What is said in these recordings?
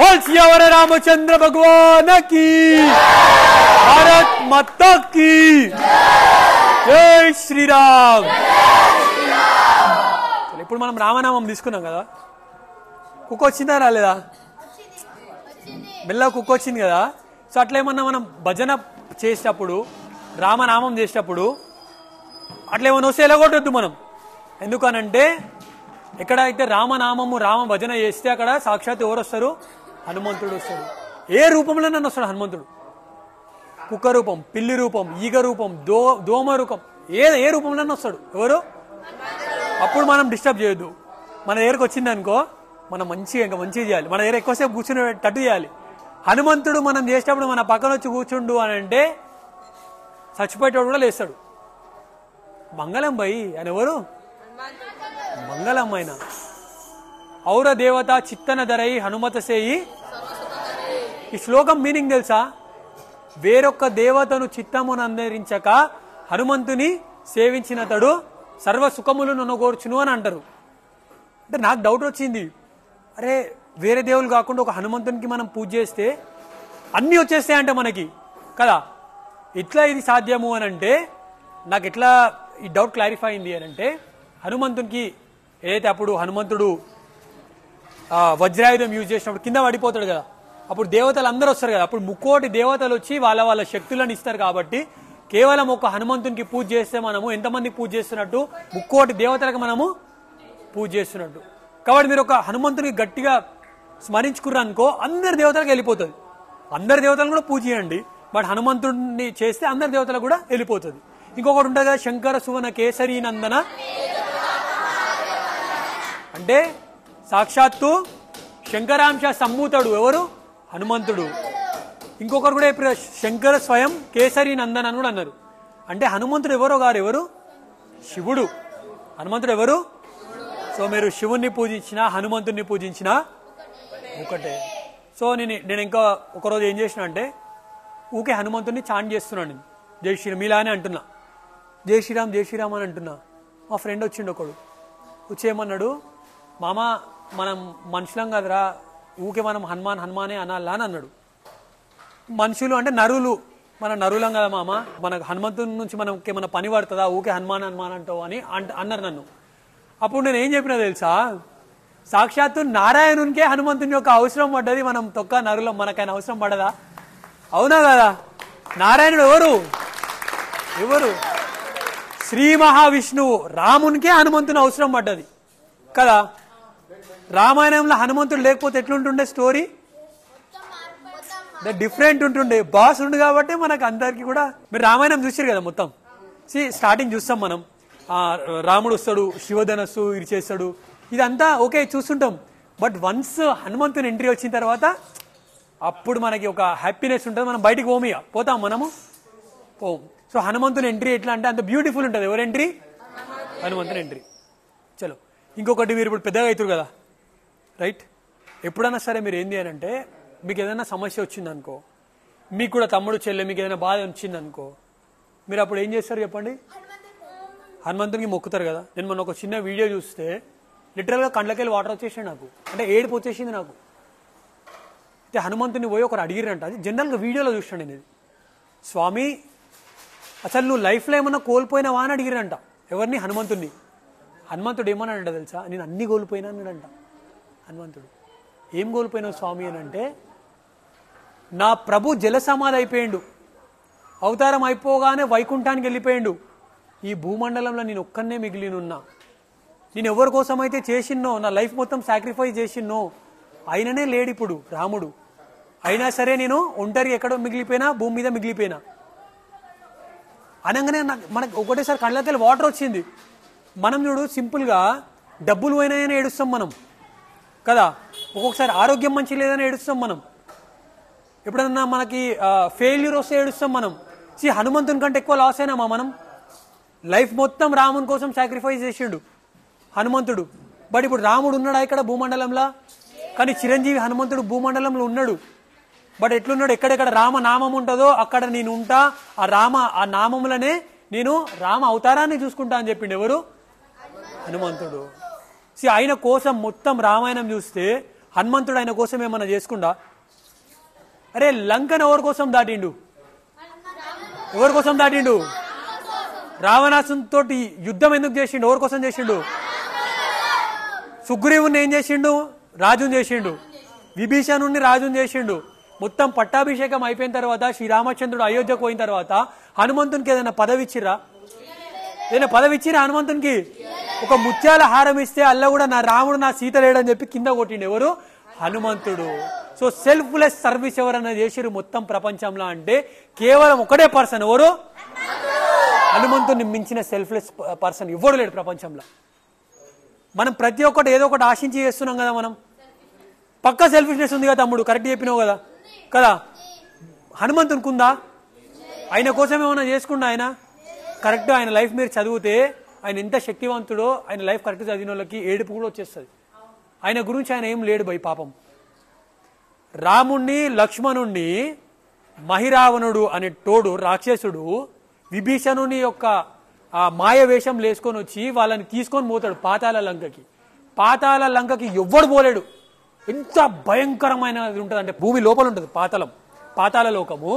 बोल सियावर रामचंद्र भगवान की, भारत माता की जय శ్రీరామ్. ఇప్పుడు మనం రామనామం తీసుకున్నాం కదా, కుక్క వచ్చిందా రాలేదా? మెల్ల కుక్క వచ్చింది కదా. సో అట్లేమన్నా మనం భజన చేసేటప్పుడు రామనామం చేసేటప్పుడు అట్లేమన్నా వస్తే ఎలాగొట్టద్దు మనం. ఎందుకనంటే ఎక్కడైతే రామనామము రామ భజన చేస్తే అక్కడ సాక్షాత్ ఎవరు వస్తారు? హనుమంతుడు వస్తాడు. ఏ రూపంలో నన్ను వస్తాడు హనుమంతుడు. కుక్క రూపం, పిల్లి రూపం, ఈగ రూపం, దోమ రూపం, ఏ రూపంలో వస్తాడు. ఎవరు? అప్పుడు మనం డిస్టర్బ్ చేయొద్దు. మన దగ్గరకు వచ్చింది అనుకో మనం మంచిగా చేయాలి. మన దగ్గర ఎక్కువసేపు కూర్చుని టట్టు చేయాలి. హనుమంతుడు మనం చేసేటప్పుడు మన పక్కన వచ్చి కూర్చుండు అని అంటే చచ్చిపోయేటోడు కూడా లేస్తాడు. మంగళం భయ్ అని ఎవరు? మంగళం ఆయన. ఔర దేవత చిత్తన ధరై హనుమత సేయి. ఈ శ్లోకం మీనింగ్ తెలుసా? వేరొక్క దేవతను చిత్తమును అందించక హనుమంతుని సేవించినతడు సర్వ సుఖములు నొనగోర్చును అని అంటారు. అంటే నాకు డౌట్ వచ్చింది, అరే వేరే దేవులు కాకుండా ఒక హనుమంతునికి మనం పూజ చేస్తే అన్నీ వచ్చేస్తాయంటే మనకి కదా, ఇట్లా ఇది సాధ్యము అని అంటే నాకు ఎట్లా ఈ డౌట్ క్లారిఫై అయింది అని అంటే, హనుమంతునికి ఏదైతే అప్పుడు హనుమంతుడు వజ్రాయుధం యూజ్ చేసినప్పుడు కింద పడిపోతాడు కదా, అప్పుడు దేవతలు అందరూ వస్తారు కదా, అప్పుడు ముక్కోటి దేవతలు వచ్చి వాళ్ళ శక్తులను ఇస్తారు. కాబట్టి కేవలం ఒక హనుమంతునికి పూజ చేస్తే మనము ఎంతమంది పూజ చేస్తున్నట్టు? ముక్కోటి దేవతలకు మనము పూజ చేస్తున్నట్టు. కాబట్టి మీరు ఒక హనుమంతునికి గట్టిగా స్మరించుకున్నారనుకో అందరి దేవతలకు వెళ్ళిపోతుంది. అందరి దేవతలను కూడా పూజ చేయండి, బట్ హనుమంతుడిని చేస్తే అందరి దేవతలకు కూడా వెళ్ళిపోతుంది. ఇంకొకటి ఉంటుంది కదా, శంకర సువన కేసరి నందన, అంటే సాక్షాత్తు శంకరాంశ సంభూతుడు ఎవరు? హనుమంతుడు. ఇంకొకరు కూడా ఇప్పుడు శంకర స్వయం కేసరి నందన్ అని కూడా అన్నారు. అంటే హనుమంతుడు ఎవరో గారు ఎవరు? శివుడు. హనుమంతుడు ఎవరు? సో మీరు శివుణ్ణి పూజించినా హనుమంతుడిని పూజించినా ఒకటే. సో నేను ఇంకా ఒకరోజు ఏం చేసిన అంటే ఊకే హనుమంతుడిని చాంట్ చేస్తున్నాను. జై శ్రీరామ్ మీలానే అంటున్నా, జై శ్రీరామ్ జై శ్రీరామ్ అని అంటున్నా. మా ఫ్రెండ్ వచ్చిండు ఒకడు, వచ్చేయమన్నాడు, మామ మనం మనుషులం కదరా, ఊకే మనం హనుమానే అనాలా అని అన్నాడు. మనుషులు అంటే నరులు, మన నరులం కదా మామ, మన హనుమంతుని నుంచి మనకి మన పని పడుతుందా, ఊకే హనుమాన్ అంటావు అని అన్నారు నన్ను. అప్పుడు నేను ఏం చెప్పినా తెలుసా, సాక్షాత్తు నారాయణునికే హనుమంతుని యొక్క అవసరం పడ్డది, మనం తొక్క నరులం, మనకైనా అవసరం పడదా? అవునా కదా? నారాయణుడు ఎవరు? శ్రీ మహావిష్ణువు. రామునికే హనుమంతుని అవసరం పడ్డది కదా. రామాయణంలో హనుమంతుడు లేకపోతే ఎట్లుంటుండే స్టోరీ? డిఫరెంట్ ఉంటుండే. బాస్ ఉండు కాబట్టి మనకు అందరికి కూడా. మీరు రామాయణం చూసారు కదా మొత్తం. స్టార్టింగ్ చూస్తాం మనం, రాముడు వస్తాడు, శివధనస్సు ఇది చేస్తాడు, ఇదంతా ఓకే చూస్తుంటాం. బట్ వన్స్ హనుమంతుని ఎంట్రీ వచ్చిన తర్వాత అప్పుడు మనకి ఒక హ్యాపీనెస్ ఉంటుంది. మనం బయటికి పోతాం, మనము పోం. సో హనుమంతుని ఎంట్రీ ఎట్లా అంటే అంత బ్యూటిఫుల్ ఉంటుంది. ఎవరి ఎంట్రీ? హనుమంతుని ఎంట్రీ. చలో ఇంకొకటి, మీరు ఇప్పుడు పెద్దగా అవుతారు కదా, రైట్? ఎప్పుడైనా సరే మీరు ఏంది అని అంటే, మీకు ఏదైనా సమస్య వచ్చిందనుకో, మీకు కూడా తమ్ముడు చెల్లె మీకు ఏదైనా బాధ వచ్చిందనుకో, మీరు అప్పుడు ఏం చేస్తారు చెప్పండి? హనుమంతునికి మొక్కుతారు కదా. నేను మొన్న ఒక చిన్న వీడియో చూస్తే లిటరల్గా కండ్లకెళ్ళి వాటర్ వచ్చేసాడు నాకు, అంటే ఏడుపు వచ్చేసింది నాకు. అయితే హనుమంతుని పోయి ఒకరు అడిగిరంట, అది జనరల్గా వీడియోలో చూసాను నేను. స్వామి అసలు నువ్వు లైఫ్లో ఏమన్నా కోల్పోయినావా అని అడిగిరంట. ఎవరిని? హనుమంతుడిని. హనుమంతుడు ఏమన్నాడంట తెలుసా? నేను అన్ని కోల్పోయినా అన్నాడంట హనుమంతుడు. ఏం కోల్పోయినావు స్వామి అని అంటే, నా ప్రభు జలసమాధి అయిపోయిండు, అవతారం అయిపోగానే వైకుంఠానికి వెళ్ళిపోయిండు, ఈ భూమండలంలో నేను ఒక్కనే మిగిలినున్నా, నేను ఎవరి కోసం అయితే చేసిన్నో, నా లైఫ్ మొత్తం సాక్రిఫైస్ చేసిన్నో ఆయననే లేడు ఇప్పుడు రాముడు. అయినా సరే నేను ఒంటరి ఎక్కడో మిగిలిపోయినా, భూమి మీద మిగిలిపోయినా అనగానే మనకు ఒకటేసారి కళ్ళకెళ్ళి వాటర్ వచ్చింది. మనం చూడు సింపుల్గా డబ్బులు పోయినాయని ఏడుస్తాం మనం కదా, ఒక్కొక్కసారి ఆరోగ్యం మంచి లేదని ఏడుస్తాం మనం, ఎప్పుడన్నా మనకి ఫెయిల్యూర్ వస్తే ఏడుస్తాం మనం. హనుమంతుని కంటే ఎక్కువ లాస్ అయినామా మనం? లైఫ్ మొత్తం రాముని కోసం సాక్రిఫైస్ చేసిండు హనుమంతుడు. బట్ ఇప్పుడు రాముడు ఉన్నాడా ఇక్కడ భూమండలంలో? కానీ చిరంజీవి హనుమంతుడు భూమండలంలో ఉన్నాడు. బట్ ఎట్లున్నాడు? ఎక్కడెక్కడ రామనామం ఉంటుందో అక్కడ నేను ఉంటా, ఆ నామములనే నేను రామ అవతారాన్ని చూసుకుంటా అని చెప్పిండు. ఎవరు? హనుమంతుడు. ఆయన కోసం మొత్తం రామాయణం చూస్తే హనుమంతుడు ఆయన కోసం ఏమన్నా చేసుకుండా? అరే లంకను ఎవరి కోసం దాటిండు? ఎవరి కోసం దాటిండు? రావణాసునితో యుద్ధం ఎందుకు చేసిండు? ఎవరి కోసం చేసిండు? సుగ్రీవుని ఏం చేసిండు? రాజుని చేసిండు. విభీషణుని రాజుని చేసిండు. మొత్తం పట్టాభిషేకం అయిపోయిన తర్వాత శ్రీరామచంద్రుడు అయోధ్యకు పోయిన తర్వాత హనుమంతునికి ఏదైనా పదవి ఇచ్చిరా? ఏదైనా పదవి ఇచ్చిరా హనుమంతునికి? ఒక ముత్యాల హారం ఇస్తే అల్ల కూడా నా రాముడు నా సీత లేడని చెప్పి కింద కొట్టిండు. ఎవరు? హనుమంతుడు. సో సెల్ఫ్లెస్ సర్వీస్ ఎవరన్నా చేసిరు మొత్తం ప్రపంచంలో అంటే కేవలం ఒకటే పర్సన్. ఎవరు? హనుమంతుడిని మించిన సెల్ఫ్లెస్ పర్సన్ ఎవరు లేడు ప్రపంచంలో. మనం ప్రతి ఒక్కటి ఏదో ఒకటి ఆశించి చేస్తున్నాం కదా. మనం పక్కా సెల్ఫిష్నెస్ ఉంది కదా తమ్ముడు, కరెక్ట్ చెప్పినావు కదా కదా. హనుమంతునికి ఉందా? ఆయన కోసం ఏమైనా చేసుకుండా ఆయన కరెక్ట్ ఆయన లైఫ్ మీరు చదివితే ఆయన ఎంత శక్తివంతుడో ఆయన లైఫ్ కరెక్ట్ చదివిన వాళ్ళకి ఏడుపు కూడా వచ్చేస్తుంది. ఆయన గురించి ఆయన ఏం లేడు భయ్ పాపం. రాముణ్ణి లక్ష్మణుణ్ణి మహిరావణుడు అనే తోడు రాక్షసుడు విభీషణుని యొక్క ఆ మాయ వేషం లేసుకొని వచ్చి వాళ్ళని తీసుకొని పోతాడు పాతాళ లంకకి. పాతాళ లంకకి ఎవ్వడు పోలేడు. ఎంత భయంకరమైనది ఉంటుంది అంటే భూమి లోపల ఉంటుంది పాతాళ లోకము.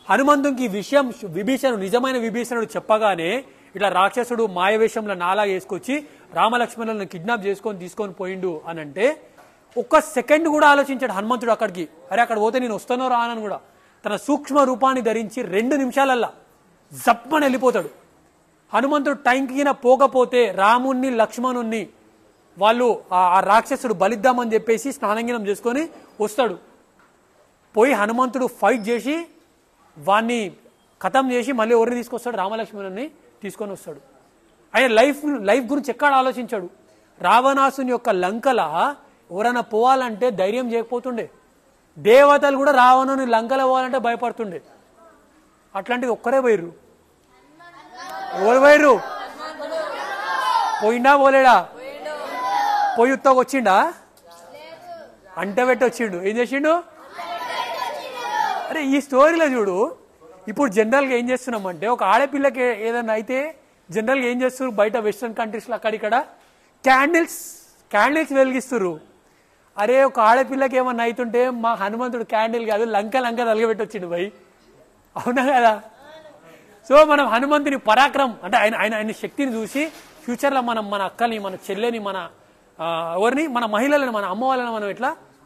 హనుమంతునికి విషయం విభీషణుడు నిజమైన విభీషణుడు చెప్పగానే ఇట్లా రాక్షసుడు మాయవేషంలో నాలా వేసుకొచ్చి రామలక్ష్మణులను కిడ్నాప్ చేసుకొని తీసుకొని పోయిండు అని అంటే ఒక్క సెకండ్ కూడా ఆలోచించాడు హనుమంతుడు అక్కడికి. అరే అక్కడ పోతే నేను వస్తానో రానని కూడా తన సూక్ష్మ రూపాన్ని ధరించి 2 నిమిషాలల్లా జప్పని వెళ్ళిపోతాడు. హనుమంతుడు టైంకి పోకపోతే రాముణ్ణి లక్ష్మణుణ్ణి వాళ్ళు ఆ రాక్షసుడు బలిద్దామని చెప్పేసి స్నానంగినం చేసుకొని వస్తాడు. పోయి హనుమంతుడు ఫైట్ చేసి వాణ్ణి ఖతం చేసి మళ్ళీ ఎవరిని తీసుకొస్తాడు? రామలక్ష్మణుని తీసుకొని వస్తాడు. ఆయన లైఫ్ గురించి ఎక్కడ ఆలోచించాడు? రావణాసుని యొక్క లంకల ఎవరైనా పోవాలంటే ధైర్యం చేయకపోతుండే. దేవతలు కూడా రావణుని లంకల పోవాలంటే భయపడుతుండే. అట్లాంటిది ఒక్కరే పోయిర్రు. ఎవరు పోయిర్రు? పోయిండా పోలేడా? పోయి ఉత్తగా వచ్చిండా? అంట పెట్టి వచ్చిండు. ఏం చేసిండు? అరే ఈ స్టోరీలో చూడు, ఇప్పుడు జనరల్గా ఏం చేస్తున్నామంటే ఒక ఆడపిల్లకి ఏదైనా అయితే జనరల్గా ఏం చేస్తారు బయట వెస్ట్రన్ కంట్రీస్లో అక్కడిక్కడ క్యాండిల్స్ వెలిగిస్తారు. అరే ఒక ఆడపిల్లకి ఏమన్నా అవుతుంటే మా హనుమంతుడు క్యాండిల్ కాదు లంక తలగబెట్టి వచ్చిండు భయ్. అవునా కదా? సో మనం హనుమంతుని పరాక్రమం అంటే ఆయన శక్తిని చూసి ఫ్యూచర్లో మనం మన అక్కని మన చెల్లెని మన ఎవరిని మన మహిళలను మన అమ్మ వాళ్ళని మనం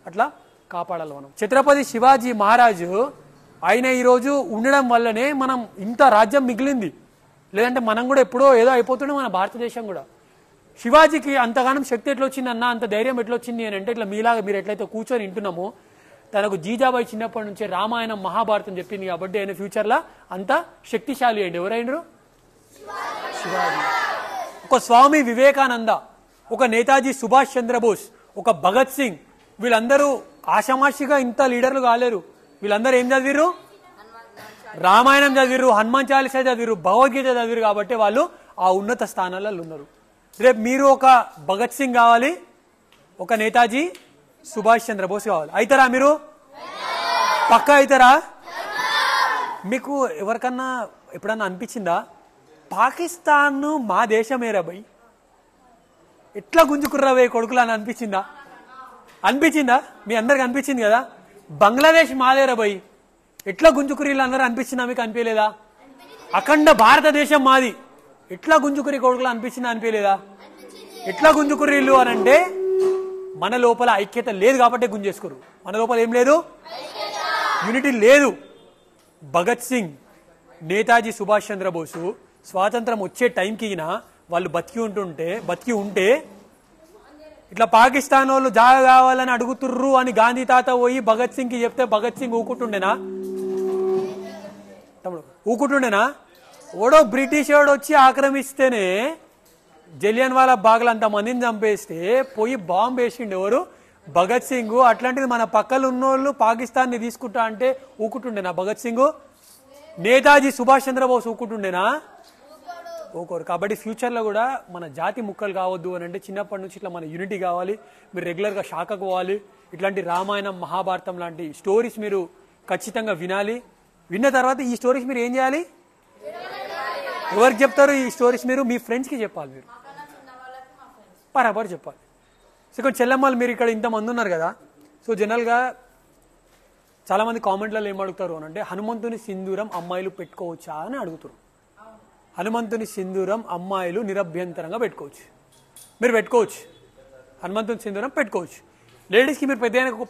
అట్లా కాపాడాలి. మనం ఛత్రపతి శివాజీ మహారాజు ఆయన ఈరోజు ఉండడం వల్లనే మనం ఇంత రాజ్యం మిగిలింది. లేదంటే మనం కూడా ఎప్పుడో ఏదో అయిపోతుండే మన భారతదేశం కూడా. శివాజీకి అంతగానం శక్తి ఎట్లొచ్చింది అన్న, అంత ధైర్యం ఎట్లొచ్చింది అని అంటే ఇట్లా మీలాగా మీరు ఎట్లయితే కూర్చొని వింటున్నామో తనకు జీజాబాయి చిన్నప్పటి నుంచే రామాయణం మహాభారతం చెప్పింది కాబట్టి ఆయన ఫ్యూచర్లో అంత శక్తిశాలి అయింది. ఎవరైనరు? శివాజీ. ఒక స్వామి వివేకానంద, ఒక నేతాజీ సుభాష్ చంద్రబోస్, ఒక భగత్ సింగ్, వీళ్ళందరూ ఆషామాషిగా ఇంత లీడర్లు కాలేరు. వీళ్ళందరూ ఏం చదివిరు? రామాయణం చదివిరు, హనుమాన్ చాలీసా చదివిరు, భగవద్గీత చదివిరు కాబట్టి వాళ్ళు ఆ ఉన్నత స్థానాలలో ఉన్నారు. రేపు మీరు ఒక భగత్ సింగ్ కావాలి, ఒక నేతాజీ సుభాష్ చంద్రబోస్ కావాలి. అవుతారా మీరు? పక్కా అవుతారా? మీకు ఎవరికన్నా ఎప్పుడన్నా అనిపించిందా పాకిస్తాన్ మా దేశమేరా భయ్, ఎట్లా గుంజుకుర్రావే కొడుకులు అని అనిపించిందా? మీ అందరికి అనిపించింది కదా. బంగ్లాదేశ్ మాదేరా భయ్, ఎట్లా గుంజుకురి అందరూ అనిపించిందా? మీకు అనిపించలేదా? అఖండ భారతదేశం మాది, ఎట్లా గుంజుకురి కొడుకులు అనిపించలేదా? ఎట్లా గుంజుకుర్రీళ్ళు అని అంటే మన లోపల ఐక్యత లేదు కాబట్టి గుంజేసుకురు. మన లోపల ఏం లేదు? యూనిటీ లేదు. భగత్ సింగ్, నేతాజీ సుభాష్ చంద్రబోసు స్వాతంత్రం వచ్చే టైంకి వాళ్ళు బతికి ఉంటే ఇట్లా పాకిస్తాన్ వాళ్ళు జాగా కావాలని అడుగుతుర్రు అని గాంధీ తాత పోయి భగత్ సింగ్ కి చెప్తే భగత్ సింగ్ ఊకుంటుండేనా? ఊకుంటుండేనా? ఓడో బ్రిటిష్ వాడు వచ్చి ఆక్రమిస్తేనే జలియన్ వాలా బాగ్లో అంత మందిని చంపేస్తే పోయి బాంబు వేసిండు ఎవరు? భగత్ సింగ్. అట్లాంటిది మన పక్కన ఉన్నోళ్ళు పాకిస్తాన్ ని తీసుకుంటా అంటే ఊకుంటుండేనా భగత్ సింగ్? నేతాజీ సుభాష్ చంద్రబోస్ ఊకుంటుండేనా? ఊకోరు. కాబట్టి ఫ్యూచర్లో కూడా మన జాతి ముక్కలు కావద్దు అని అంటే చిన్నప్పటి నుంచి ఇట్లా మన యూనిటీ కావాలి. మీరు రెగ్యులర్గా శాఖకు పోవాలి. ఇట్లాంటి రామాయణం మహాభారతం లాంటి స్టోరీస్ మీరు ఖచ్చితంగా వినాలి. విన్న తర్వాత ఈ స్టోరీస్ మీరు ఏం చేయాలి? ఎవరికి చెప్తారు ఈ స్టోరీస్? మీరు మీ ఫ్రెండ్స్కి చెప్పాలి. మీరు బరాబర్ చెప్పాలి. సెకండ్ చెల్లెమ్మలు మీరు ఇక్కడ ఇంతమంది ఉన్నారు కదా, సో జనరల్గా చాలామంది కామెంట్లలో ఏం అడుగుతారు అని అంటే హనుమంతుని సింధూరం అమ్మాయిలు పెట్టుకోవచ్చా అని అడుగుతారు. హనుమంతుని సింధూరం అమ్మాయిలు నిరభ్యంతరంగా పెట్టుకోవచ్చు. మీరు పెట్టుకోవచ్చు, హనుమంతుని సింధూరం పెట్టుకోవచ్చు. లేడీస్కి మీరు పెద్ద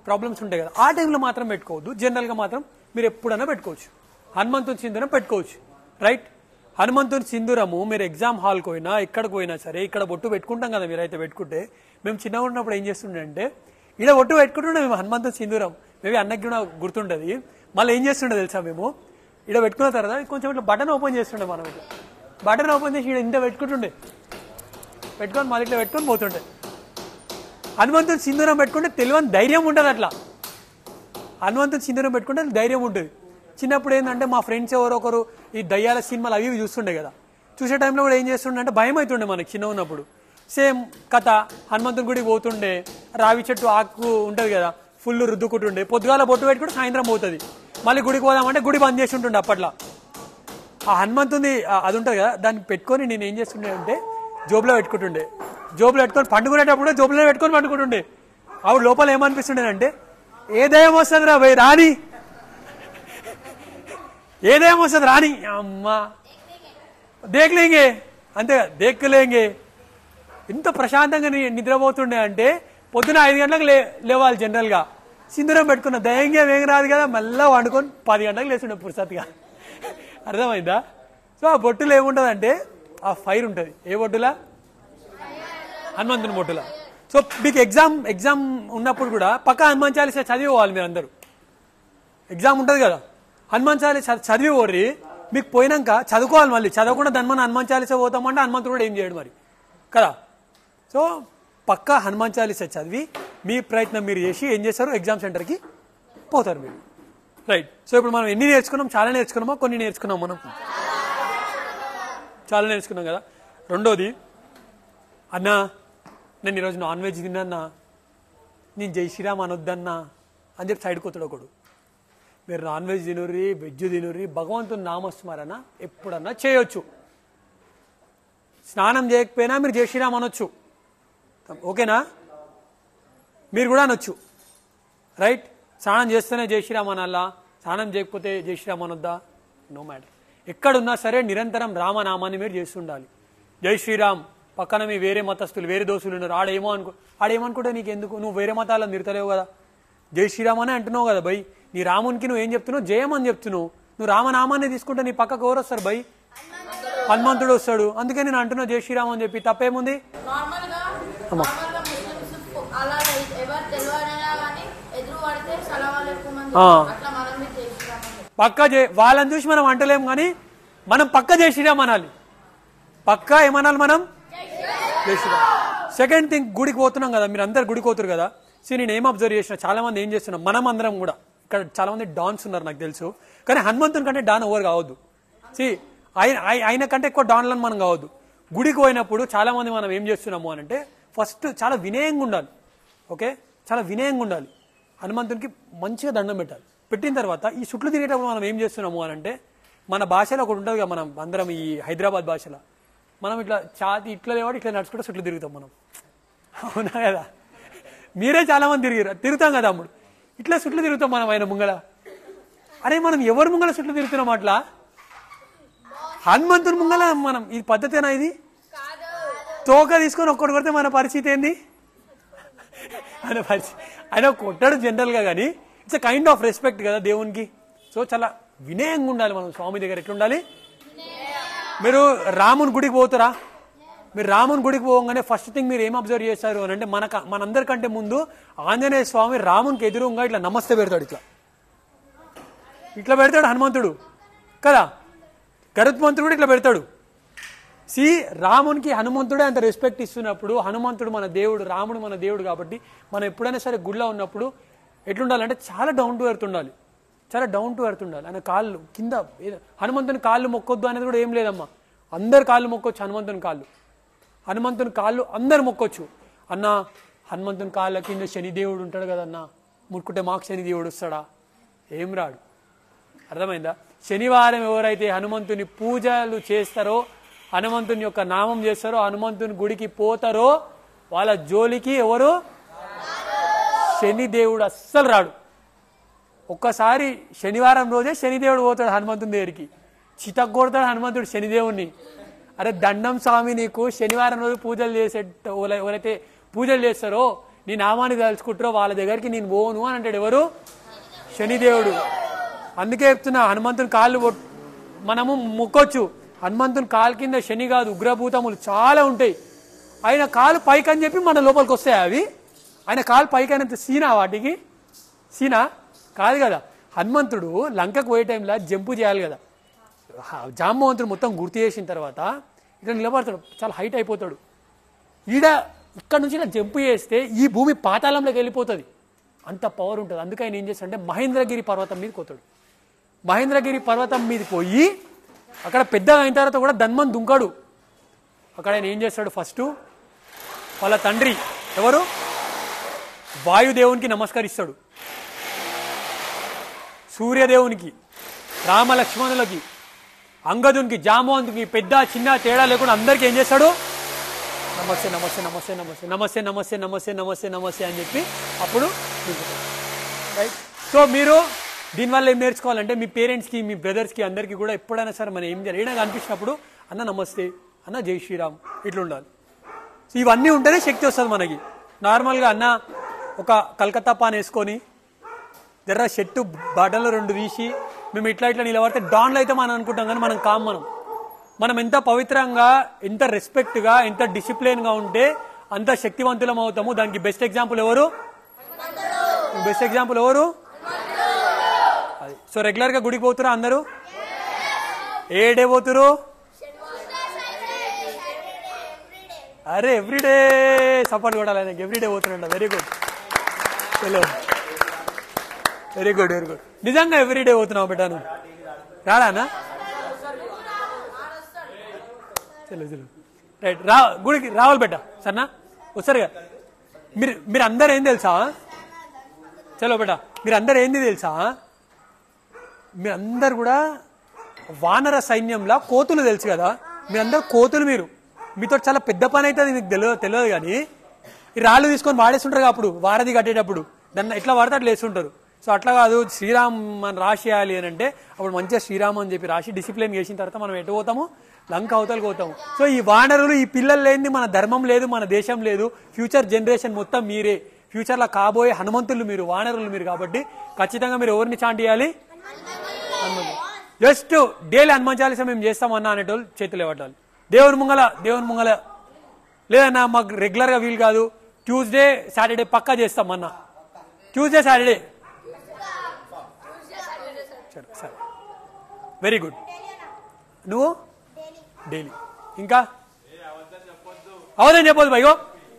ప్రాబ్లమ్స్ ఉంటాయి కదా, ఆ టైంలో మాత్రం పెట్టుకోవద్దు. జనరల్గా మాత్రం మీరు ఎప్పుడైనా పెట్టుకోవచ్చు. హనుమంతుని సింధూరం పెట్టుకోవచ్చు, రైట్. హనుమంతుని సింధూరము మీరు ఎగ్జామ్ హాల్కి పోయినా ఎక్కడికి పోయినా సరే, ఇక్కడ బొట్టు పెట్టుకుంటాం కదా, మీరైతే పెట్టుకుంటే, మేము చిన్నగా ఉన్నప్పుడు ఏం చేస్తుండే అంటే ఇక్కడ బొట్టు పెట్టుకుంటుండే మేము హనుమంతుని సింధూరం. మేబీ అన్నకి కూడా గుర్తుంటుంది. మళ్ళీ ఏం చేస్తుండే తెలుసా, మేము ఇక్కడ పెట్టుకున్న తర్వాత కొంచెం ఇట్లా బటన్ ఓపెన్ చేస్తుండే. మనం ఇట్లా బటన్ ఓపెన్ చేసి ఇక్కడ ఇంత పెట్టుకుంటుండే, పెట్టుకొని మళ్ళీ ఇట్లా పెట్టుకొని పోతుండే. హనుమంతుని సింధూరం పెట్టుకుంటే తెలియని ధైర్యం ఉంటుంది. అట్లా హనుమంతుని సింధూరం పెట్టుకుంటే ధైర్యం ఉంటుంది. చిన్నప్పుడు ఏంటంటే మా ఫ్రెండ్స్ ఎవరో ఒకరు ఈ దయ్యాల సినిమాలు అవి చూస్తుండే కదా, చూసే టైంలో కూడా ఏం చేస్తుండే అంటే భయం అవుతుండే మనకి చిన్న ఉన్నప్పుడు. సేమ్ కథ, హనుమంతుని గుడికి పోతుండే, రావి చెట్టు ఆకు ఉంటుంది కదా, ఫుల్ రుద్దుకుంటుండే, పొద్దుగాల బొట్టు పెట్టుకుంటే సాయంత్రం పోతుంది. మళ్ళీ గుడికి పోదామంటే గుడి బంద్ చేసి ఉంటుండే. అప్పట్లో ఆ హనుమంతుని అది ఉంటుంది కదా, దాన్ని పెట్టుకొని నేను ఏం చేస్తుండే అంటే జోబులో పెట్టుకుంటుండే. జోబులో పెట్టుకొని పండుకునేటప్పుడు జోబులో పెట్టుకొని పండుకుంటుండే. ఆవిడ లోపల ఏమనిపిస్తుండేనంటే ఏ దయ్యం వస్తుంది రా భయ్ రాని, ఏ దయ్యం వస్తుంది రాని, అమ్మా దేక్లేంగే, అంతే దేక్కలేంగే. ఇంత ప్రశాంతంగా నిద్రపోతుండే అంటే పొద్దున 5 గంటలకు లేవాలి. జనరల్గా సింధూరం పెట్టుకున్న దయంగా వేగ రాదు కదా, మళ్ళీ వండుకొని 10 గంటలకు లేస్తుండే పురుసత్గా. అర్థమైందా? సో ఆ బొట్టులో ఏముంటుంది ఆ ఫైర్ ఉంటుంది. ఏ బొట్టులా? హనుమంతుని బొట్టులా. సో మీకు ఎగ్జామ్ ఉన్నప్పుడు కూడా పక్కా హనుమాన్ చాలీసా చదివి పోవాలి. మీరు అందరూ ఎగ్జామ్ ఉంటుంది కదా, హనుమాన్ చాలీసా చదివి పోర్రి. మీకు పోయినాక చదువుకోవాలి. మళ్ళీ చదవకుండా దాని మన హనుమాన్ చాలీసా పోతామంటే హనుమంతుడు కూడా ఏం చేయడు మరి కదా. సో పక్కా హనుమాన్ చాలీసా చదివి మీ ప్రయత్నం మీరు చేసి ఏం చేస్తారు, ఎగ్జామ్ సెంటర్కి పోతారు మీరు, రైట్. సో ఇప్పుడు మనం ఎన్ని నేర్చుకున్నాం? చాలా నేర్చుకున్నామా? కొన్ని నేర్చుకున్నాం. మనం చాలా నేర్చుకున్నాం కదా. రెండోది, అన్నా నేను ఈరోజు నాన్ వెజ్ తిన్నా, నేను జై శ్రీరామ్ అనొద్దన్నా అని చెప్పి సైడ్కి వస్తాడు ఒకడు. మీరు నాన్ వెజ్ తినుర్రి, వెజ్ తినుర్రి, భగవంతుని నామస్మరణ ఎప్పుడన్నా చేయొచ్చు. స్నానం చేయకపోయినా మీరు జై శ్రీరామ్ అనొచ్చు, ఓకేనా? మీరు కూడా అనొచ్చు, రైట్. స్నానం చేస్తేనే జై శ్రీరామ్ అనాలా, స్నానం చేయకపోతే జై శ్రీరామ్ అనొద్దా? No matter. ఎక్కడున్నా సరే నిరంతరం రామనామాన్ని మీరు చేస్తుండాలి. జై శ్రీరామ్. పక్కన మీ వేరే మతస్థులు, వేరే దోస్తులు ఉన్నారు, ఆడేమనుకుంటే నీకు ఎందుకు, నువ్వు వేరే మతాలను తిరతలేవు కదా, జై శ్రీరామ్ అనే అంటున్నావు కదా భయ్. నీ రామునికి నువ్వు ఏం చెప్తున్నావు? జయం అని చెప్తున్నావు. నువ్వు రామనామాన్ని తీసుకుంటే నీ పక్కకు ఎవరు వస్తారు భయ్? హనుమంతుడు వస్తాడు. అందుకే నేను అంటున్నా జై శ్రీరామ్ అని చెప్పి. తప్పేముంది? పక్క వాళ్ళని చూసి మనం అంటలేం, కానీ మనం పక్క జై శ్రీరామ్ అనాలి. పక్కా ఏమనాలి మనం? జై శ్రీరామ్. సెకండ్ థింగ్, గుడికి పోతున్నాం కదా, మీరు అందరు గుడికి పోతారు కదా. సో నేను ఏం అబ్జర్వ్ చేసిన, చాలా మంది ఏం చేస్తున్నాం, మనం అందరం కూడా ఇక్కడ చాలా మంది డాన్స్ ఉన్నారు నాకు తెలుసు, కానీ హనుమంతుని కంటే డాన్ ఓవర్ కావద్దు. ఆయన కంటే ఎక్కువ డాన్లను మనం కావద్దు. గుడికి పోయినప్పుడు చాలా మంది మనం ఏం చేస్తున్నాము అని అంటే ఫస్ట్ చాలా వినయంగా ఉండాలి, ఓకే? చాలా వినయంగా ఉండాలి. హనుమంతునికి మంచిగా దండం పెట్టాలి. పెట్టిన తర్వాత ఈ చుట్లు తిరిగేటప్పుడు మనం ఏం చేస్తున్నాము అని అంటే, మన భాషలో ఒకటి ఉంటుంది కదా, మనం అందరం ఈ హైదరాబాద్ భాషలో మనం ఇట్లా ఛాతి ఇట్లా లేవాడు ఇట్లా నడుచుకుంటే చుట్లు తిరుగుతాం మనం, అవునా కదా? మీరే చాలా మంది తిరుగుతాం కదా అమ్ముడు, ఇట్లా చుట్లు తిరుగుతాం మనం ఆయన ముంగల. అరే మనం ఎవరి ముంగల చుట్లు తిరుగుతున్నాం అట్లా? హనుమంతుని ముంగల మనం. ఇది పద్ధతేనా? ఇది తోక తీసుకొని ఒక్కటి కొడితే మన పరిస్థితి ఏంది? ఆయన కొట్టాడు జనరల్గా, కానీ it's a kind of respect కదా దేవునికి. సో చాలా వినయంగా ఉండాలి మనం స్వామి దగ్గర. ఎట్లుండాలి? మీరు రాముని గుడికి పోతారా? మీరు రాముని గుడికి పోగానే ఫస్ట్ థింగ్ మీరు ఏం అబ్జర్వ్ చేస్తారు అని అంటే, మనందరికంటే ముందు ఆంజనేయ స్వామి రామునికి ఎదురుగా ఇట్లా నమస్తే పెడతాడు. ఇట్లా పెడతాడు హనుమంతుడు కదా, గరుత్మంతుడు ఇట్లా పెడతాడు. రామునికి హనుమంతుడే అంత రెస్పెక్ట్ ఇస్తున్నప్పుడు, హనుమంతుడు మన దేవుడు, రాముడు మన దేవుడు కాబట్టి మనం ఎప్పుడైనా సరే గుడిలో ఉన్నప్పుడు ఎట్లుండాలంటే చాలా డౌన్ టు ఎర్త్ ఉండాలి, చాలా డౌన్ టు ఎర్త్ ఉండాలి. ఆయన కాళ్ళు కింద, హనుమంతుని కాళ్ళు మొక్కొద్దు అనేది కూడా ఏం లేదమ్మా. అందరు కాళ్ళు మొక్కొచ్చు, హనుమంతుని కాళ్ళు అందరు మొక్కొచ్చు. అన్న హనుమంతుని కాళ్ళ కింద శనిదేవుడు ఉంటాడు కదన్నా, ముట్టుకుంటే మాకు శనిదేవుడు వస్తాడా? ఏం రాడు. అర్థమైందా? శనివారం ఎవరైతే హనుమంతుని పూజలు చేస్తారో, హనుమంతుని యొక్క నామం చేస్తారో, హనుమంతుని గుడికి పోతారో, వాళ్ళ జోలికి ఎవరు శనిదేవుడు అస్సలు రాడు. ఒక్కసారి శనివారం రోజే శనిదేవుడు పోతాడు హనుమంతుని దగ్గరికి, చితగొడతాడు హనుమంతుడు శనిదేవుడిని. అరే దండం స్వామి, నీకు శనివారం రోజు పూజలు ఎవరైతే పూజలు చేస్తారో నీ నామాన్ని తలుచుకుంటారో వాళ్ళ దగ్గరికి నేను పోను అని అంటాడు. ఎవరు? శనిదేవుడు. అందుకే చెప్తున్నా, హనుమంతుని కాళ్ళు మనము మొక్కొచ్చు. హనుమంతుని కాలు కింద శని కాదు, ఉగ్రభూతములు చాలా ఉంటాయి. ఆయన కాలు పైకి అని చెప్పి మన లోపలికి వస్తాయి అవి. ఆయన కాలు పైకి అయినంత సీనా వాటికి? సీనా కాదు కదా. హనుమంతుడు లంకకు పోయే టైంలో జంపు చేయాలి కదా. జాంబవంతుడు మొత్తం గుర్తు చేసిన తర్వాత ఇక్కడ నిలబడతాడు, చాలా హైట్ అయిపోతాడు. ఇక్కడ నుంచి ఇలా జంపు చేస్తే ఈ భూమి పాతాళంలోకి వెళ్ళిపోతుంది, అంత పవర్ ఉంటుంది. అందుకే ఆయన ఏం చేస్తాడంటే మహేంద్రగిరి పర్వతం మీదకి పోతాడు. మహేంద్రగిరి పర్వతం మీద పోయి అక్కడ పెద్దగా అయిన తర్వాత కూడా ధన్మన్ దుంకాడు. అక్కడ ఆయన ఏం చేస్తాడు, ఫస్ట్ వాళ్ళ తండ్రి ఎవరు వాయుదేవునికి నమస్కరిస్తాడు, సూర్యదేవునికి, రామలక్ష్మణులకి, అంగదునికి, జాంబవంతునికి, పెద్ద చిన్న తేడా లేకుండా అందరికీ ఏం చేస్తాడు, నమస్తే నమస్తే నమస్తే నమస్తే నమస్తే నమస్తే నమస్తే నమస్తే నమస్తే అని చెప్పి అప్పుడు రైట్. సో మీరు దీనివల్ల ఏం నేర్చుకోవాలంటే మీ పేరెంట్స్కి, మీ బ్రదర్స్కి, అందరికీ కూడా ఎప్పుడైనా సరే మనం ఏం చేయాలి, ఏదైనా అనిపించినప్పుడు అన్న నమస్తే, అన్న జై శ్రీరామ్ ఇట్లా ఉండాలి. సో ఇవన్నీ ఉంటేనే శక్తి వస్తుంది మనకి. నార్మల్గా అన్న ఒక కలకత్తా పాన్ వేసుకొని జర్ర షర్టు బట్టలు 2 తీసి మేము ఇట్లా ఇట్లా నిలబడితే డాన్లో అయితే మనం అనుకుంటాం, కానీ మనం కామ్. మనం ఎంత పవిత్రంగా, ఎంత రెస్పెక్ట్గా, ఎంత డిసిప్లిన్గా ఉంటే అంత శక్తివంతులం అవుతాము. దానికి బెస్ట్ ఎగ్జాంపుల్ ఎవరు? బెస్ట్ ఎగ్జాంపుల్ ఎవరు? అది. సో రెగ్యులర్గా గుడికి పోతురా అందరూ? ఏ డే పోతురు? అరే ఎవ్రీడే సపోర్ట్ కొట్టాలి ఆయనకి, ఎవ్రీడే పోతున్నా. వెరీ గుడ్, చలో వెరీ గుడ్ వెరీ గుడ్. నిజంగా ఎవ్రీడే పోతున్నావు బెటా, నువ్వు రాడానా? చలో చలో రైట్, గుడికి రావాలి బెటా. సరేనా? వస్తారుగా. మీరు అందరు ఏం తెలుసా? చలో బెటా, మీరు అందరు ఏంది తెలుసా? మీరందరు కూడా వానర సైన్యంలో కోతులు తెలుసు కదా, మీరందరూ కోతులు. మీతో చాలా పెద్ద పని అవుతుంది, మీకు తెలియదు కానీ ఈ రాళ్ళు తీసుకొని వాడేస్తుంటారు అప్పుడు వారధి కట్టేటప్పుడు, దాన్ని ఎట్లా వాడితే అట్లా వేస్తుంటారు. సో అట్లా కాదు, శ్రీరామ్ మనం రాసేయాలి అని అంటే అప్పుడు మంచిగా శ్రీరామ్ అని చెప్పి రాసి డిసిప్లిన్ చేసిన తర్వాత మనం ఎటు పోతాము, లంక అవతలకు పోతాము. సో ఈ వానరులు, ఈ పిల్లలు లేనిది మన ధర్మం లేదు, మన దేశం లేదు. ఫ్యూచర్ జనరేషన్ మొత్తం మీరే, ఫ్యూచర్లో కాబోయే హనుమంతులు మీరు, వానరులు మీరు. కాబట్టి ఖచ్చితంగా మీరు ఎవరిని చాంట్ చేయాలి? హనుమంతుడు. జస్ట్ డైలీ హనుమాన్ చాలీసా మేము చేస్తామన్నా అనేటోళ్ళు చేతులు ఇవ్వటాలి. దేవుని ముంగల లేదన్నా మాకు రెగ్యులర్గా వీలు కాదు, ట్యూస్డే సాటర్డే పక్కా చేస్తామన్నా. ట్యూస్డే సాటర్డే సరే, వెరీ గుడ్. నువ్వు డైలీ. ఇంకా అవదని చెప్పొద్దు భయ్యో,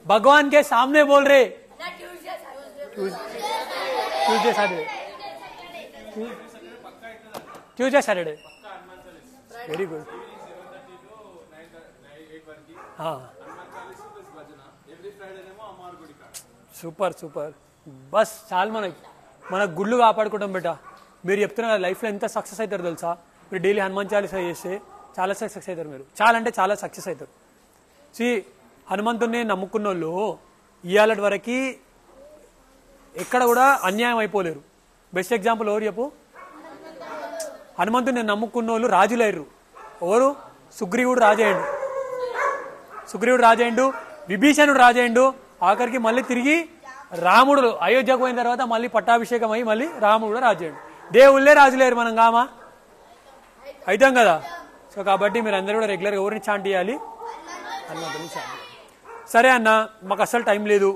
భగవాన్ కే సామ్నే బోల్ రే. Tuesday Saturday, Tuesday Saturday, very good. Super super. బస్ చాలు, మన గుళ్ళు కాపాడుకుంటాం బేటా. మీరు చెప్తున్నారు లైఫ్లో ఎంత సక్సెస్ అవుతారు తెలుసా? మీరు డైలీ హనుమాన్ చాలీసా చేస్తే చాలా సక్సెస్ అవుతారు. మీరు చాలా అంటే చాలా సక్సెస్ అవుతారు. హనుమంతుడిని నమ్ముకున్న వాళ్ళు ఇవాళ వరకు ఎక్కడ కూడా అన్యాయం అయిపోలేరు. బెస్ట్ ఎగ్జాంపుల్ ఎవరు చెప్పు? హనుమంతుడిని నమ్ముకున్న వాళ్ళు రాజులయ్యారు. ఎవరు? సుగ్రీవుడు రాజయ్యండు, విభీషణుడు రాజయ్యండు. ఆఖరికి మళ్ళీ తిరిగి రాముడు అయోధ్యకు పోయిన తర్వాత మళ్ళీ పట్టాభిషేకం అయ్యి మళ్ళీ రాముడు కూడా రాజయ్యండు. దేవుళ్ళే రాజులేరు, మనం కామా? అవుతాం కదా. సో కాబట్టి మీరు అందరూ కూడా రెగ్యులర్గా ఎవరిని చాంట్ చేయాలి? హనుమంతుడిని చాంట్ చేయాలి. సరే అన్న, మాకు అసలు టైం లేదు,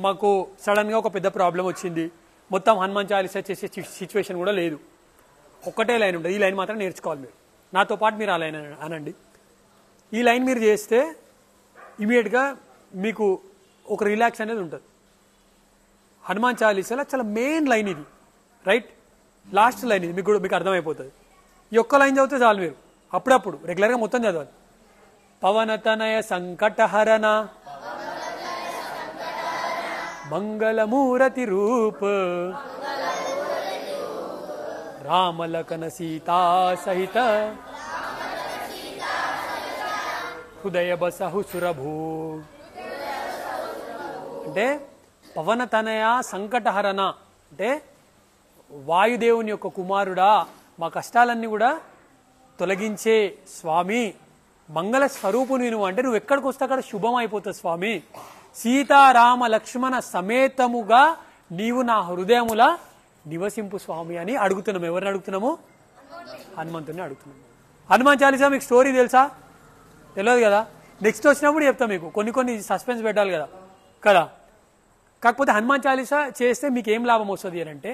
మాకు సడన్గా ఒక పెద్ద ప్రాబ్లం వచ్చింది, మొత్తం హనుమాన్ చాలీసా చేసే సిచ్యువేషన్ కూడా లేదు. ఒక్కటే లైన్ ఉంటుంది, ఈ లైన్ మాత్రం నేర్చుకోవాలి మీరు. నాతో పాటు మీరు ఆ లైన్ అనండి. ఈ లైన్ మీరు చేస్తే ఇమీడియట్గా మీకు ఒక రిలాక్స్ అనేది ఉంటుంది. హనుమాన్ చాలీసాలో చాలా మెయిన్ లైన్ ఇది, రైట్? లాస్ట్ లైన్ ఇది, మీకు అర్థమైపోతుంది. ఈ ఒక్క లైన్ చదివితే చాలు. మీరు అప్పుడప్పుడు రెగ్యులర్గా మొత్తం చదవాలి. పవనతనయ సంకటహరణ మంగళమూరతి రూప రామలకన సీతా సహిత హృదయ బసహు సురభూ. అంటే పవనతనయ సంకటహరణ అంటే వాయుదేవుని యొక్క కుమారుడా, మా కష్టాలన్నీ కూడా తొలగించే స్వామి, మంగళ స్వరూపుని నువ్వు అంటే నువ్వు ఎక్కడికి వస్తే అక్కడ శుభం అయిపోతుంది స్వామి. సీతారామ లక్ష్మణ సమేతముగా నీవు నా హృదయముల నివసింపు స్వామి అని అడుగుతున్నాము. ఎవరిని అడుగుతున్నాము? హనుమంతుని అడుగుతున్నాము. హనుమాన్ చాలీసా మీకు స్టోరీ తెలుసా? తెలియదు కదా. నెక్స్ట్ వచ్చినప్పుడు చెప్తాం మీకు. కొన్ని సస్పెన్స్ పెట్టాలి కదా కదా. కాకపోతే హనుమాన్ చాలీసా చేస్తే మీకు ఏం లాభం వస్తుంది అని అంటే,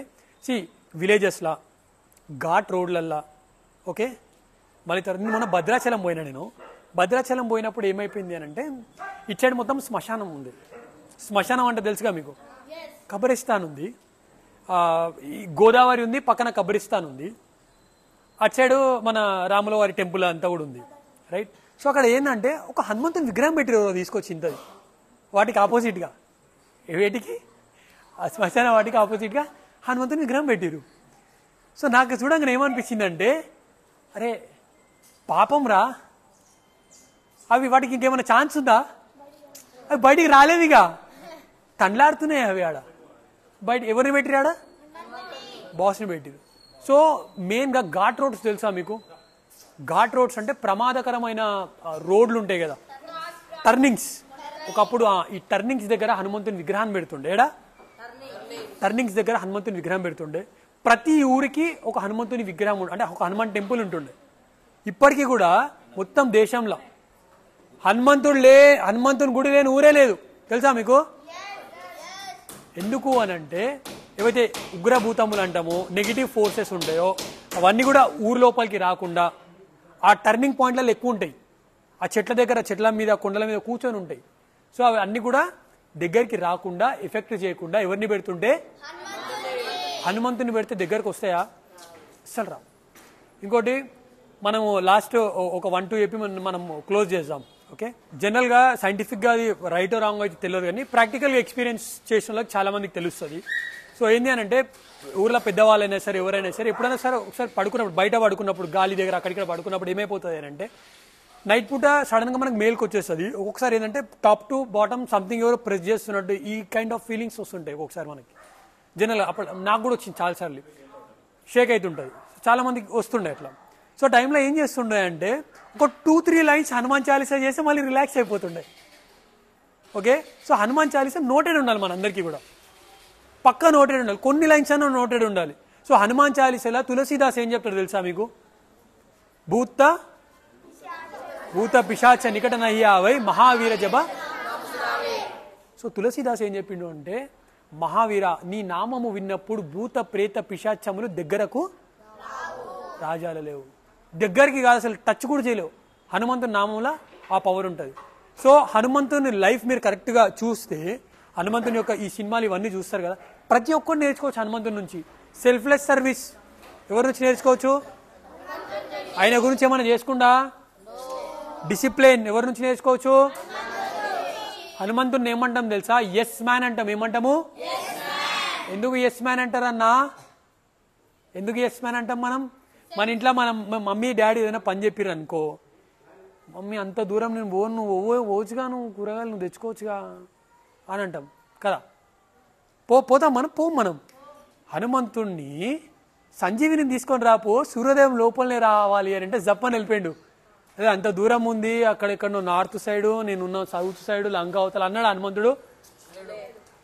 విలేజెస్లా, ఘాట్ రోడ్లల్లా, ఓకే. మళ్ళీ తర్వాత మొన్న భద్రాచలం పోయినా. నేను భద్రాచలం పోయినప్పుడు ఏమైపోయింది అని అంటే, ఇటు సైడ్ మొత్తం శ్మశానం ఉంది. శ్మశానం అంటే తెలుసుగా మీకు, కబరిస్తాన్ ఉంది, గోదావరి ఉంది, పక్కన కబరిస్తాన్ ఉంది, అటు సైడు మన రాముల వారి టెంపుల్ అంతా కూడా ఉంది, రైట్. సో అక్కడ ఏంటంటే ఒక హనుమంతుని విగ్రహం పెట్టిరు తీసుకొచ్చి ఇంతది, వాటికి ఆపోజిట్గా, వేటికి ఆ శ్మశాన వాటికి ఆపోజిట్గా హనుమంతుని విగ్రహం పెట్టిరు. సో నాకు చూడంగానే ఏమనిపించిందంటే, అరే పాపం రా, అవి వాటికి ఇంకేమైనా ఛాన్స్ ఉందా? అవి బయటికి రాలేవిగా, తండ్లాడుతున్నాయి అవి. ఆడ బయట ఎవరిని పెట్టిరాడా? బాస్ని పెట్టిరు. సో మెయిన్గా ఘాట్ రోడ్స్ తెలుసా మీకు? ఘాట్ రోడ్స్ అంటే ప్రమాదకరమైన రోడ్లు ఉంటాయి కదా, టర్నింగ్స్. ఒకప్పుడు ఈ టర్నింగ్స్ దగ్గర హనుమంతుని విగ్రహాన్ని పెడుతుండే. ఏడా టర్నింగ్స్ దగ్గర హనుమంతుని విగ్రహం పెడుతుండే. ప్రతి ఊరికి ఒక హనుమంతుని విగ్రహం అంటే ఒక హనుమాన్ టెంపుల్ ఉంటుండే. ఇప్పటికీ కూడా మొత్తం దేశంలో హనుమంతుని గుడి లేని ఊరే లేదు తెలుసా మీకు? ఎందుకు అని అంటే, ఏవైతే ఉగ్రభూతములు అంటామో, నెగిటివ్ ఫోర్సెస్ ఉంటాయో అవన్నీ కూడా ఊరు లోపలికి రాకుండా ఆ టర్నింగ్ పాయింట్లలో ఎక్కువ ఉంటాయి. ఆ చెట్ల దగ్గర, చెట్ల మీద, కొండల మీద కూర్చొని ఉంటాయి. సో అవి అన్ని కూడా దగ్గరికి రాకుండా, ఎఫెక్ట్ చేయకుండా ఎవరిని పెడుతుంటే? హనుమంతుని పెడితే దగ్గరకు వస్తాయా? అసలు రా. ఇంకోటి మనము లాస్ట్ ఒక 1-2 చెప్పి మనం క్లోజ్ చేద్దాం, ఓకే. జనరల్గా సైంటిఫిక్గా అది రైట్ రాంగ్ అయితే తెలియదు, కానీ ప్రాక్టికల్గా ఎక్స్పీరియన్స్ చేసిన వాళ్ళకి చాలా మందికి తెలుస్తుంది. సో ఏంటి అని అంటే, ఊర్లో పెద్దవాళ్ళైనా సరే ఎవరైనా సరే ఎప్పుడైనా సరే ఒకసారి పడుకున్నప్పుడు, బయట పడుకున్నప్పుడు, గాలి దగ్గర అక్కడిక్కడ పడుకున్నప్పుడు ఏమైపోతుంది అని అంటే, నైట్ పూట సడన్గా మనకు మేల్కి వచ్చేస్తుంది. ఒక్కొక్కసారి ఏంటంటే టాప్ టు బాటమ్ సంథింగ్ ఎవరో ప్రెస్ చేస్తున్నట్టు ఈ కైండ్ ఆఫ్ ఫీలింగ్స్ వస్తుంటాయి ఒక్కొక్కసారి మనకి. జనరల్గా అప్పుడు నాకు కూడా వచ్చింది చాలాసార్లు, షేక్ అవుతుంటుంది, చాలా మందికి వస్తుండే అట్లా. సో టైంలో ఏం చేస్తుండే అంటే, ఒక 2-3 లైన్స్ హనుమాన్ చాలీసా చేసి మళ్ళీ రిలాక్స్ అయిపోతుండే, okay. So Hanuman Chalisa noted ఉండాలి మనందరికీ కూడా, పక్కా నోటెడ్ ఉండాలి. కొన్ని లైన్స్ అన్న నోటెడ్ ఉండాలి. సో హనుమాన్ చాలీసాలో తులసీదాస్ ఏం చెప్తాడు తెలుసా మీకు? భూత పిశాచ నికట నయ్యావై మహావీర జప. సో తులసీదాస్ ఏం చెప్పిండు అంటే, మహావీర నీ నామము విన్నప్పుడు భూత ప్రేత పిశాచములు దగ్గరకు రాజాలలేవు, దగ్గరికి కాదు, అసలు టచ్ కూడా చేయలేవు. హనుమంతుని నామంలో ఆ పవర్ ఉంటుంది. సో హనుమంతుని లైఫ్ మీరు కరెక్ట్గా చూస్తే, హనుమంతుని యొక్క ఈ సినిమాలు ఇవన్నీ చూస్తారు కదా, ప్రతి ఒక్కరు నేర్చుకోవచ్చు హనుమంతుని నుంచి. సెల్ఫ్లెస్ సర్వీస్ ఎవరి నుంచి నేర్చుకోవచ్చు? ఆయన గురించి ఏమైనా చేసుకుండా. డిసిప్లిన్ ఎవరి నుంచి నేర్చుకోవచ్చు? హనుమంతుని ఏమంటాం తెలుసా? ఎస్ మ్యాన్ అంటాం. ఏమంటాము? ఎందుకు ఎస్ మ్యాన్ అంటారన్నా? ఎందుకు ఎస్ మ్యాన్ అంటాం? మన ఇంట్లో మమ్మీ డాడీ ఏదైనా పని చెప్పారు అనుకో, మమ్మీ అంత దూరం నేను పోను, నువ్వు పోవచ్చుగా, నువ్వు కూరగాయలు నువ్వు తెచ్చుకోవచ్చుగా అని అంటాం కదా. పోతాం మనం. హనుమంతుణ్ణి సంజీవిని తీసుకొని రాపో, సూర్యోదయం లోపలనే రావాలి అని అంటే జప్పని వెళ్ళిపోయిండు. అదే అంత దూరం ఉంది, అక్కడెక్కడో నార్త్ సైడు, నేనున్న సౌత్ సైడు, లంక అవతల అన్నాడు హనుమంతుడు.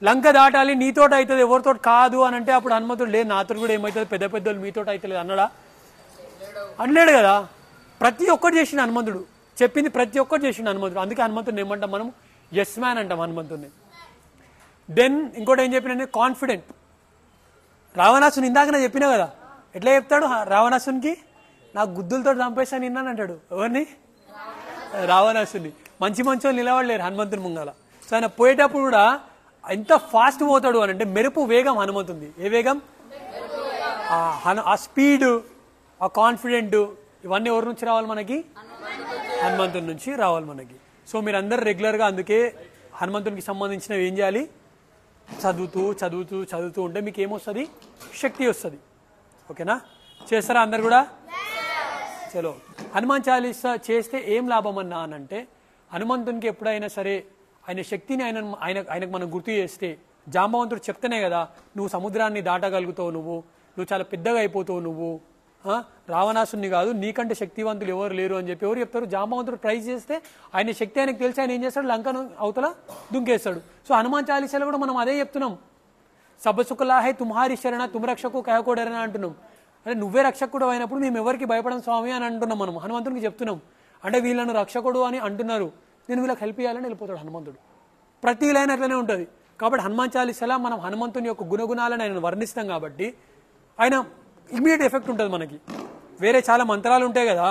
లంక దాటాలి, నీతోట అవుతుంది, ఎవరితో కాదు అని అంటే అప్పుడు హనుమంతుడు, లేదు నాతో కూడా ఏమవుతుంది, పెద్ద పెద్దలు మీతోట అవుతలేదు అన్నాడా? అనలేడు కదా. ప్రతి ఒక్కటి చేసిండు హనుమంతుడు, చెప్పింది ప్రతి ఒక్కటి చేసిండు హనుమంతుడు. అందుకే హనుమంతుడిని ఏమంటాం మనం? ఎస్ మ్యాన్ అంటాం హనుమంతుడిని. దెన్ ఇంకోటి ఏం చెప్పినంటే కాన్ఫిడెంట్. రావణాసుని ఇందాక చెప్పినా కదా, ఎట్లా చెప్తాడు రావణాసునికి? నాకు గుద్దులతో చంపేస్తాను నిన్నాను అంటాడు. ఎవరిని? రావణాసుని. మంచి వాళ్ళు నిలబడలేరు హనుమంతుని ముంగల. సో ఆయన పోయేటప్పుడు కూడా ఎంత ఫాస్ట్ పోతాడు అని అంటే, మెరుపు వేగం హనుమంతుంది. ఏ వేగం? ఆ స్పీడ్, ఆ కాన్ఫిడెంట్, ఇవన్నీ ఎవరి నుంచి రావాలి మనకి? హనుమంతుని నుంచి రావాలి మనకి. సో మీరందరూ రెగ్యులర్గా అందుకే హనుమంతునికి సంబంధించినవి ఏం చేయాలి? చదువుతూ ఉంటే మీకు ఏమొస్తుంది? శక్తి వస్తుంది. ఓకేనా? చేస్తారా అందరు కూడా? చలో. హనుమాన్ చాలీసా చేస్తే ఏం లాభం అన్నా అనంటే, హనుమంతునికి ఎప్పుడైనా సరే ఆయన శక్తిని ఆయనకు మనం గుర్తు చేస్తే జాంబవంతుడు చెప్తేనే కదా నువ్వు సముద్రాన్ని దాటగలుగుతావు, నువ్వు చాలా పెద్దగా అయిపోతావు, నువ్వు రావణాసుని కాదు నీకంటే శక్తివంతులు ఎవరు లేరు అని చెప్పి ఎవరు చెప్తారు? జాంబవంతుడు ట్రై చేస్తే ఆయన శక్తి ఆయనకు తెలిసి ఆయన ఏం చేస్తాడు, లంకను అవతల దుంకేస్తాడు. సో హనుమాన్ చాలీసాలో కూడా మనం అదే చెప్తున్నాం, సబసుకులా హై తుమ్హారి శరణ తుమ్ రక్షకు కహకోడరని అంటున్నాం. అంటే నువ్వే రక్షకుడు అయినప్పుడు మేము ఎవరికి భయపడం స్వామి అని అంటున్నాం, మనం హనుమంతుడికి చెప్తున్నాం. అంటే వీళ్ళను రక్షకుడు అని అంటున్నారు, నేను వీళ్ళకి హెల్ప్ చేయాలని వెళ్ళిపోతాడు హనుమంతుడు. ప్రతి లైన్ అట్లనే ఉంటుంది. కాబట్టి హనుమాన్ చాలీసాలో మనం హనుమంతుని యొక్క గుణగుణాలను ఆయన వర్ణిస్తాం కాబట్టి ఆయన ఇమీడియట్ ఎఫెక్ట్ ఉంటుంది మనకి. వేరే చాలా మంత్రాలు ఉంటాయి కదా,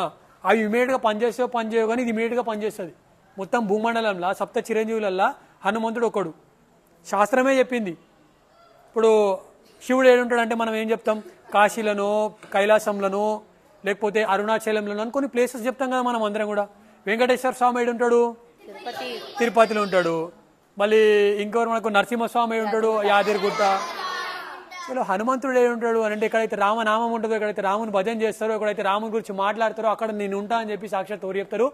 అవి ఇమీడియట్గా పనిచేయవు కానీ ఇది ఇమీడియట్గా పనిచేస్తుంది. మొత్తం భూమండలంలో సప్త చిరంజీవులల్లా హనుమంతుడు ఒకడు, శాస్త్రమే చెప్పింది. ఇప్పుడు శివుడు ఏడుంటాడంటే మనం ఏం చెప్తాం, కాశీలను కైలాసంలను లేకపోతే అరుణాచలంలను అని కొన్ని ప్లేసెస్ చెప్తాం కదా మనం అందరం కూడా. వెంకటేశ్వర స్వామి ఏడుంటాడు, తిరుపతిలో ఉంటాడు. మళ్ళీ ఇంకెవరు మనకు నరసింహస్వామి ఉంటాడు, యాదగిరిగుట్ట. అసలు హనుమంతుడు ఏడుంటాడు అని అంటే ఎక్కడైతే రామనామం ఉంటుందో, ఎక్కడైతే రాముని భజన చేస్తారో, ఎక్కడైతే రాముని గురించి మాట్లాడతారో అక్కడ నేను ఉంటా అని చెప్పి సాక్షాత్ ఎవరు చెప్తారు?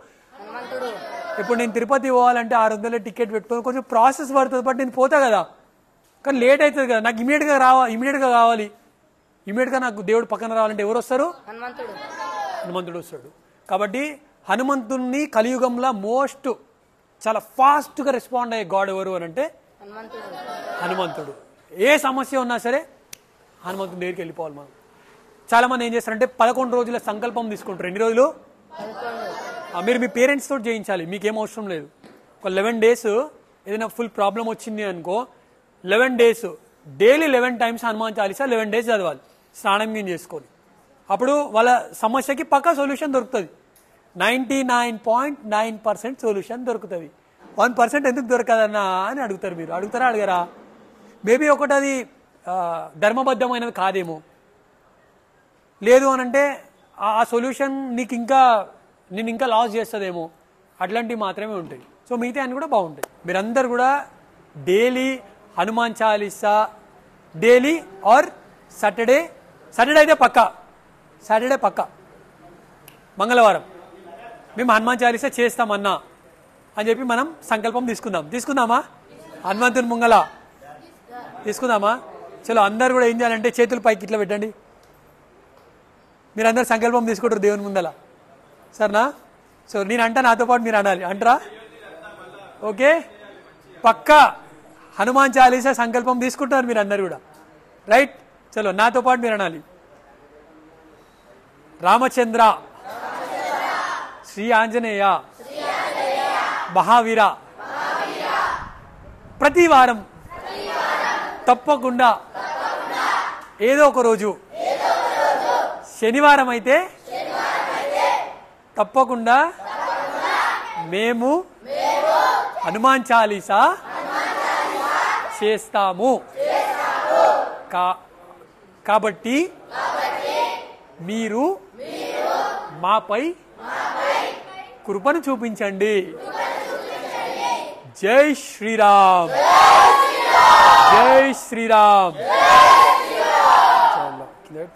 ఇప్పుడు నేను తిరుపతి పోవాలంటే 600 టికెట్ పెట్టుకొని కొంచెం ప్రాసెస్ పడుతుంది, బట్ నేను పోతా కదా, కానీ లేట్ అవుతుంది కదా, నాకు ఇమీడియట్గా కావాలి, ఇమీడియట్గా నాకు దేవుడు పక్కన రావాలంటే ఎవరు వస్తారు? హనుమంతుడు వస్తాడు. కాబట్టి హనుమంతుడిని కలియుగంలో చాలా ఫాస్ట్గా రెస్పాండ్ అయ్యే గాడ్ ఎవరు అని అంటే హనుమంతుడు. ఏ సమస్య ఉన్నా సరే హనుమంతుడి దగ్గరికి వెళ్ళిపోవాలి మనం. చాలా మంది ఏం చేస్తారంటే 11 రోజుల సంకల్పం తీసుకుంటారు. ఎన్ని రోజులు? మీరు మీ పేరెంట్స్ తోటి చేయించాలి, మీకేం అవసరం లేదు. ఒక 11 days ఏదైనా ఫుల్ ప్రాబ్లం వచ్చింది అనుకో, 11 days daily 11 times Hanuman Chalisa 11 days చదవాలి, స్నానం చేసుకొని. అప్పుడు వాళ్ళ సమస్యకి పక్కా సొల్యూషన్ దొరుకుతుంది. 99.9% సొల్యూషన్ దొరుకుతుంది. 1% ఎందుకు దొరకదన్నా అని అడుగుతారు. మీరు అడుగుతారా అడగరా? మేబీ ఒకటి అది ధర్మబద్ధమైనది కాదేమో, లేదు అని అంటే ఆ సొల్యూషన్ నేను ఇంకా లాస్ చేస్తుందేమో, అట్లాంటివి మాత్రమే ఉంటాయి. సో మిగతా అన్ని కూడా బాగుంటాయి. మీరందరూ కూడా daily Hanuman Chalisa daily or Saturday అయితే పక్కా మంగళవారం మేము హనుమాన్ చాలీసా చేస్తామన్నా అని చెప్పి మనం సంకల్పం తీసుకుందామా? హనుమంతుని ముంగల తీసుకుందామా? చలో అందరు కూడా ఏం చేయాలంటే చేతులు పైకి ఇట్లా పెట్టండి. మీరందరూ సంకల్పం తీసుకుంటారు దేవుని ముందల, సరేనా? సో నేను అంటా, నాతో పాటు మీరు అనాలి, అంటారా? ఓకే, పక్కా హనుమాన్ చాలీసా సంకల్పం తీసుకుంటారు మీరు అందరు కూడా, రైట్? చలో నాతో పాటు మీరు అనాలి, రామచంద్ర శ్రీ ఆంజనేయ మహావీర ప్రతి వారం తప్పకుండా ఏదో ఒక రోజు, శనివారం అయితే తప్పకుండా మేము హనుమాన్ చాలీసా చేస్తాము. కాబట్టి మీరు మాపై కృపను చూపించండి. జై శ్రీరామ్, జై శ్రీరామ్.